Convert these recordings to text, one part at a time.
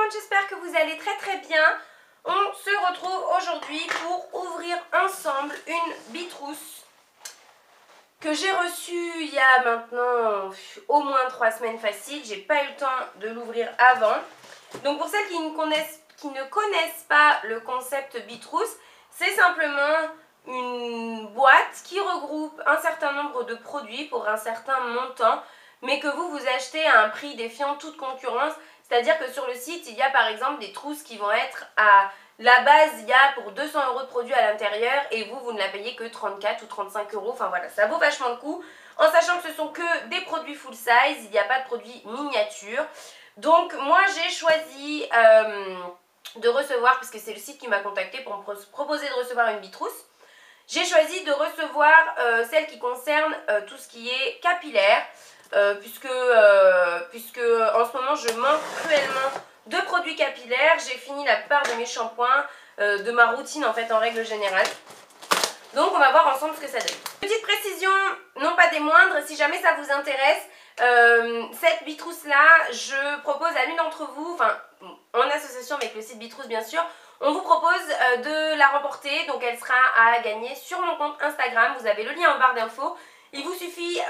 monde, j'espère que vous allez très bien. On se retrouve aujourd'hui pour ouvrir ensemble une bitrousse que j'ai reçue il y a maintenant au moins 3 semaines facile. J'ai pas eu le temps de l'ouvrir avant. Donc pour celles qui ne connaissent pas le concept bitrousse, c'est simplement une boîte qui regroupe un certain nombre de produits pour un certain montant, mais que vous achetez à un prix défiant toute concurrence. C'est-à-dire que sur le site, il y a par exemple des trousses qui vont être à la base, il y a pour 200 € de produits à l'intérieur et vous ne la payez que 34 ou 35 €. Enfin voilà, ça vaut vachement le coup, en sachant que ce sont que des produits full size, il n'y a pas de produits miniatures. Donc moi j'ai choisi de recevoir, puisque c'est le site qui m'a contacté pour me proposer de recevoir une bitrousse, j'ai choisi de recevoir celle qui concerne tout ce qui est capillaire, puisque en ce moment je manque cruellement de produits capillaires. J'ai fini la plupart de mes shampoings, de ma routine en fait en règle générale. Donc on va voir ensemble ce que ça donne. Petite précision, non pas des moindres, si jamais ça vous intéresse, cette bitrousse là, je propose à l'une d'entre vous, enfin en association avec le site Bitrousse bien sûr, on vous propose de la remporter. Donc elle sera à gagner sur mon compte Instagram, vous avez le lien en barre d'infos. Il vous suffit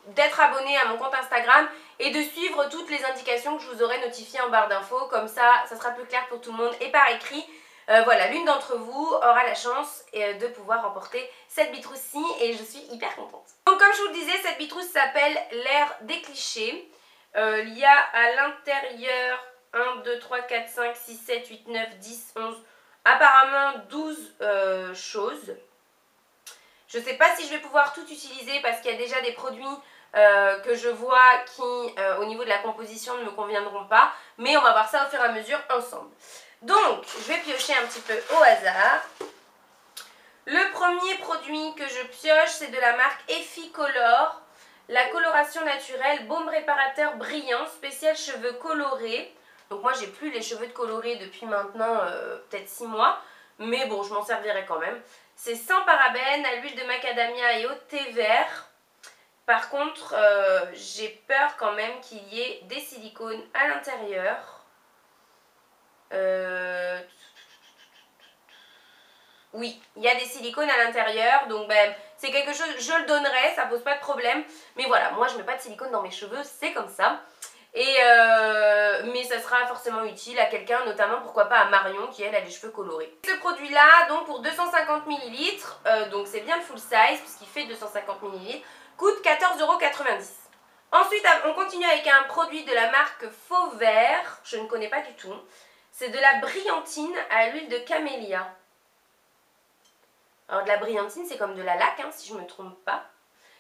d'être abonné à mon compte Instagram et de suivre toutes les indications que je vous aurai notifiées en barre d'infos. Comme ça sera plus clair pour tout le monde et par écrit. Voilà, l'une d'entre vous aura la chance de pouvoir remporter cette bitrousse-ci et je suis hyper contente. Donc comme je vous le disais, cette bitrousse s'appelle l'ère des clichés. Il y a à l'intérieur 1, 2, 3, 4, 5, 6, 7, 8, 9, 10, 11, apparemment 12 choses. Je ne sais pas si je vais pouvoir tout utiliser parce qu'il y a déjà des produits que je vois qui, au niveau de la composition, ne me conviendront pas. Mais on va voir ça au fur et à mesure ensemble. Donc, je vais piocher un petit peu au hasard. Le premier produit que je pioche, c'est de la marque Efficolor. La coloration naturelle, baume réparateur brillant, spécial cheveux colorés. Donc moi, j'ai plus les cheveux colorés depuis maintenant peut-être 6 mois. Mais bon, je m'en servirai quand même. C'est sans parabènes, à l'huile de macadamia et au thé vert. Par contre, j'ai peur quand même qu'il y ait des silicones à l'intérieur. Oui, il y a des silicones à l'intérieur, donc ben, c'est quelque chose, je le donnerai, ça pose pas de problème. Mais voilà, moi je mets pas de silicone dans mes cheveux, c'est comme ça. Mais ça sera forcément utile à quelqu'un, notamment pourquoi pas à Marion qui elle a les cheveux colorés. Ce produit là, donc pour 250 ml, donc c'est bien le full size puisqu'il fait 250 ml, coûte 14,90 €. Ensuite on continue avec un produit de la marque Faux Vert, je ne connais pas du tout. C'est de la brillantine à l'huile de camélia. Alors de la brillantine c'est comme de la laque hein, si je ne me trompe pas.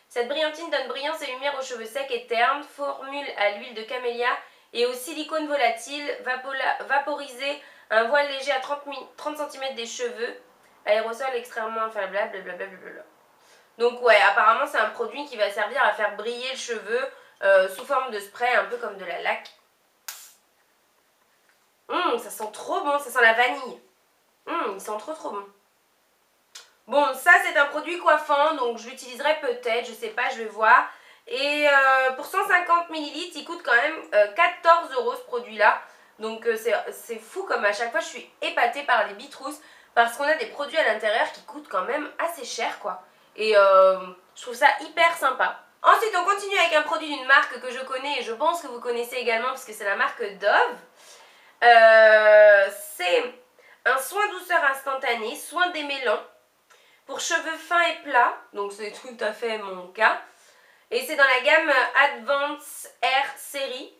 Cette brillantine donne brillance et lumière aux cheveux secs et ternes, formule à l'huile de camélia et au silicone volatile, vaporisé, un voile léger à 30 cm des cheveux, aérosol extrêmement inflammable, blablabla. Donc ouais, apparemment c'est un produit qui va servir à faire briller le cheveu sous forme de spray, un peu comme de la laque. Ça sent trop bon, ça sent la vanille. Il sent trop bon. Bon, ça c'est un produit coiffant, donc je l'utiliserai peut-être, je sais pas, je vais voir. Et pour 150 ml, il coûte quand même 14 € ce produit-là. Donc c'est fou comme à chaque fois je suis épatée par les bitrousses parce qu'on a des produits à l'intérieur qui coûtent quand même assez cher quoi. Et je trouve ça hyper sympa. Ensuite on continue avec un produit d'une marque que je connais et je pense que vous connaissez également parce que c'est la marque Dove. C'est un soin douceur instantané, soin démêlant pour cheveux fins et plats, donc c'est tout à fait mon cas. Et c'est dans la gamme Advance Air Série.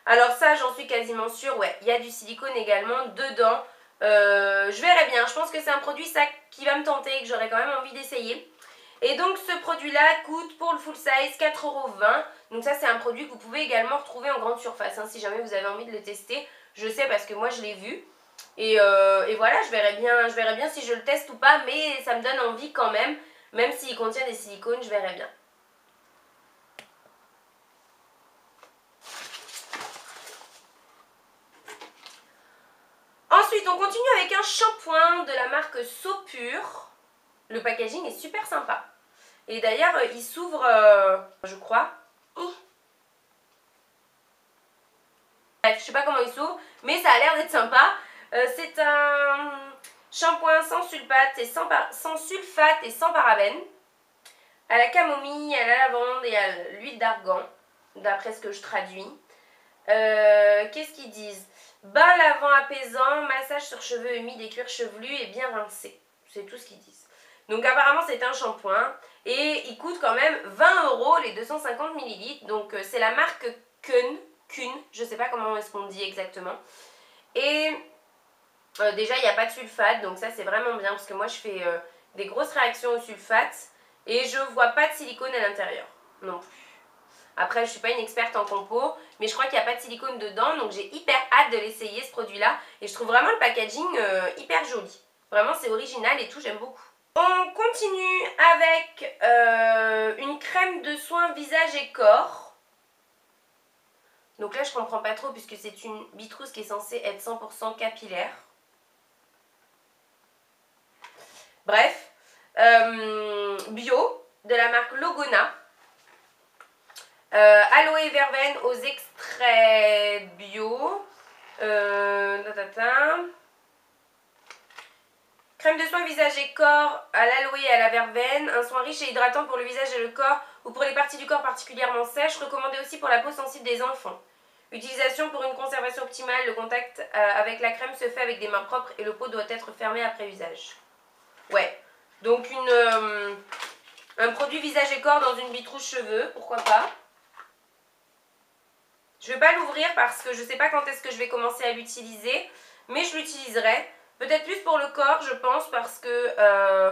Alors ça, j'en suis quasiment sûre, ouais, il y a du silicone également dedans. Je verrai bien, je pense que c'est un produit ça qui va me tenter et que j'aurai quand même envie d'essayer. Et donc ce produit-là coûte pour le full size 4,20 €. Donc ça c'est un produit que vous pouvez également retrouver en grande surface, hein, si jamais vous avez envie de le tester. Je sais parce que moi je l'ai vu. Et voilà, je verrai bien si je le teste ou pas, mais ça me donne envie quand même s'il contient des silicones, je verrai bien. Ensuite, on continue avec un shampoing de la marque Sopure. Le packaging est super sympa. Et d'ailleurs, il s'ouvre, je crois. Bref, je sais pas comment il s'ouvre, mais ça a l'air d'être sympa. C'est un shampoing sans sulfate et sans parabènes, à la camomille, à la lavande et à l'huile d'argan, d'après ce que je traduis. Qu'est-ce qu'ils disent? Bain lavant apaisant, massage sur cheveux humides et cuir chevelu et bien rincé. C'est tout ce qu'ils disent. Donc apparemment c'est un shampoing et il coûte quand même 20 € les 250 ml. Donc c'est la marque Kun, je sais pas comment est-ce qu'on dit exactement. Et déjà il n'y a pas de sulfate, donc ça c'est vraiment bien parce que moi je fais des grosses réactions au sulfate et je vois pas de silicone à l'intérieur non plus. Après, je suis pas une experte en compo, mais je crois qu'il n'y a pas de silicone dedans, donc j'ai hyper hâte de l'essayer ce produit-là. Et je trouve vraiment le packaging hyper joli. Vraiment, c'est original et tout, j'aime beaucoup. On continue avec une crème de soins visage et corps. Donc là, je comprends pas trop puisque c'est une Bitrous qui est censée être 100% capillaire. Bref, bio, de la marque Logona. Aloe et verveine aux extraits bio. Crème de soin visage et corps à l'aloe et à la verveine. Un soin riche et hydratant pour le visage et le corps ou pour les parties du corps particulièrement sèches. Recommandé aussi pour la peau sensible des enfants. Utilisation pour une conservation optimale. Le contact avec la crème se fait avec des mains propres et le pot doit être fermé après usage. Ouais, donc un produit visage et corps dans une Bitrous cheveux, pourquoi pas. Je ne vais pas l'ouvrir parce que je ne sais pas quand est-ce que je vais commencer à l'utiliser, mais je l'utiliserai. Peut-être plus pour le corps, je pense, parce que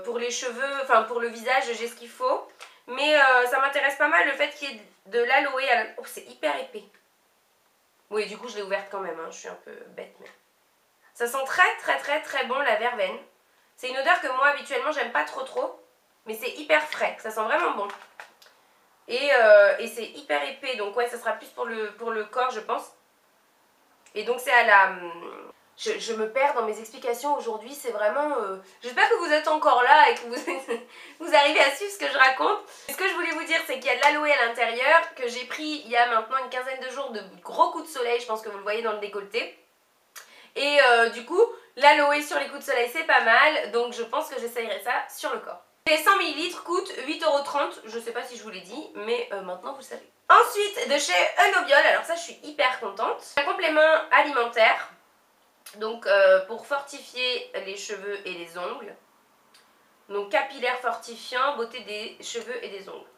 pour les cheveux, enfin pour le visage, j'ai ce qu'il faut. Mais ça m'intéresse pas mal le fait qu'il y ait de l'aloe à la... Oh, c'est hyper épais. Oui, du coup, je l'ai ouverte quand même, hein. Je suis un peu bête, mais... Ça sent très bon la verveine. C'est une odeur que moi, habituellement, j'aime pas trop. Mais c'est hyper frais, ça sent vraiment bon. Et c'est hyper épais, donc ouais, ça sera plus pour le corps, je pense. Et donc c'est à la... Je me perds dans mes explications aujourd'hui, c'est vraiment... J'espère que vous êtes encore là et que vous arrivez à suivre ce que je raconte. Ce que je voulais vous dire, c'est qu'il y a de l'aloe à l'intérieur, que j'ai pris il y a maintenant une quinzaine de jours de gros coups de soleil, je pense que vous le voyez dans le décolleté. Et du coup, l'aloe sur les coups de soleil, c'est pas mal, donc je pense que j'essayerai ça sur le corps. Les 100 ml coûtent 8,30 €, je sais pas si je vous l'ai dit, mais maintenant vous le savez. Ensuite, de chez Unobiol, alors ça je suis hyper contente. Un complément alimentaire, donc pour fortifier les cheveux et les ongles. Donc capillaire fortifiant, beauté des cheveux et des ongles.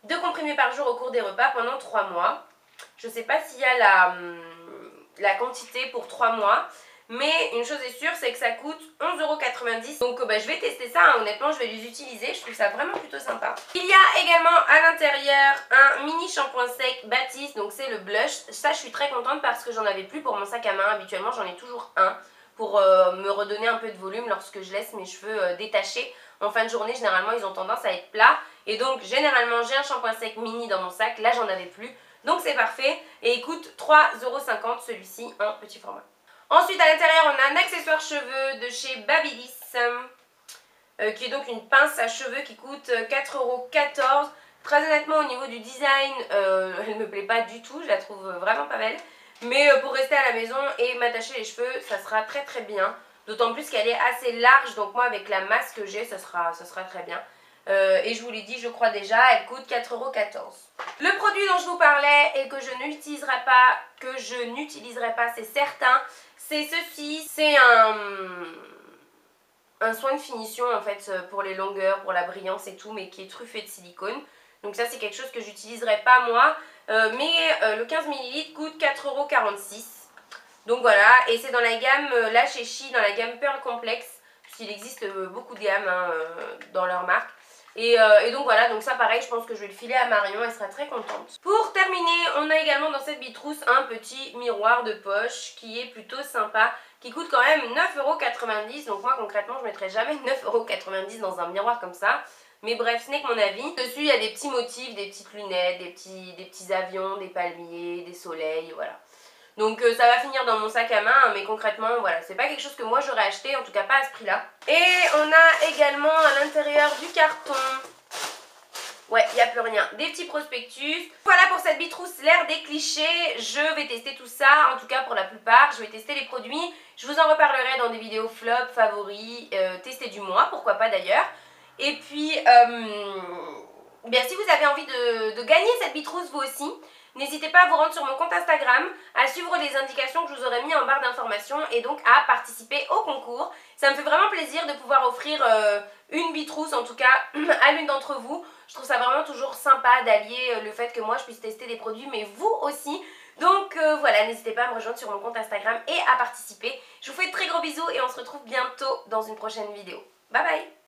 2 comprimés par jour au cours des repas pendant 3 mois. Je sais pas s'il y a la quantité pour 3 mois. Mais une chose est sûre, c'est que ça coûte 11,90 €. Donc je vais tester ça, hein. Honnêtement je vais les utiliser, je trouve ça vraiment plutôt sympa. Il y a également à l'intérieur un mini shampoing sec Baptiste, donc c'est le blush. Ça je suis très contente parce que j'en avais plus pour mon sac à main, habituellement j'en ai toujours un pour me redonner un peu de volume lorsque je laisse mes cheveux détachés. En fin de journée généralement ils ont tendance à être plats et donc généralement j'ai un shampoing sec mini dans mon sac, là j'en avais plus. Donc c'est parfait et il coûte 3,50 € celui-ci en petit format. Ensuite, à l'intérieur, on a un accessoire cheveux de chez Babyliss, qui est donc une pince à cheveux qui coûte 4,14 €. Très honnêtement, au niveau du design, elle ne me plaît pas du tout, je la trouve vraiment pas belle. Mais pour rester à la maison et m'attacher les cheveux, ça sera très bien. D'autant plus qu'elle est assez large, donc moi avec la masse que j'ai, ça sera très bien. Et je vous l'ai dit, je crois déjà, elle coûte 4,14 €. Le produit dont je vous parlais et que je n'utiliserai pas, c'est certain. C'est ceci, c'est un soin de finition en fait pour les longueurs, pour la brillance et tout, mais qui est truffé de silicone. Donc ça c'est quelque chose que j'utiliserai pas moi, mais le 15 ml coûte 4,46 €. Donc voilà, et c'est dans la gamme La Chechi, dans la gamme Pearl Complex, puisqu'il existe beaucoup de gammes hein, dans leur marque. Et donc voilà, donc ça pareil, je pense que je vais le filer à Marion, elle sera très contente. Pour terminer, on a également dans cette Bitrous un petit miroir de poche qui est plutôt sympa, qui coûte quand même 9,90 €. Donc moi concrètement, je ne mettrai jamais 9,90 € dans un miroir comme ça. Mais bref, ce n'est que mon avis. Dessus, il y a des petits motifs, des petites lunettes, des petits avions, des palmiers, des soleils, voilà. Donc ça va finir dans mon sac à main, mais concrètement, voilà, c'est pas quelque chose que moi j'aurais acheté, en tout cas pas à ce prix-là. Et on a également à l'intérieur du carton, Ouais, il n'y a plus rien. Des petits prospectus. Voilà pour cette Bitrousse, l'ère des clichés. Je vais tester tout ça, en tout cas pour la plupart. Je vais tester les produits. Je vous en reparlerai dans des vidéos flop, favoris, tester du mois, pourquoi pas d'ailleurs. Et puis, bien, si vous avez envie de gagner cette Bitrousse vous aussi, n'hésitez pas à vous rendre sur mon compte Instagram, à suivre les indications que je vous aurai mis en barre d'informations et donc à participer au concours. Ça me fait vraiment plaisir de pouvoir offrir une Bitrousse, en tout cas à l'une d'entre vous. Je trouve ça vraiment toujours sympa d'allier le fait que moi je puisse tester des produits, mais vous aussi. Donc voilà, n'hésitez pas à me rejoindre sur mon compte Instagram et à participer. Je vous fais de très gros bisous et on se retrouve bientôt dans une prochaine vidéo. Bye bye!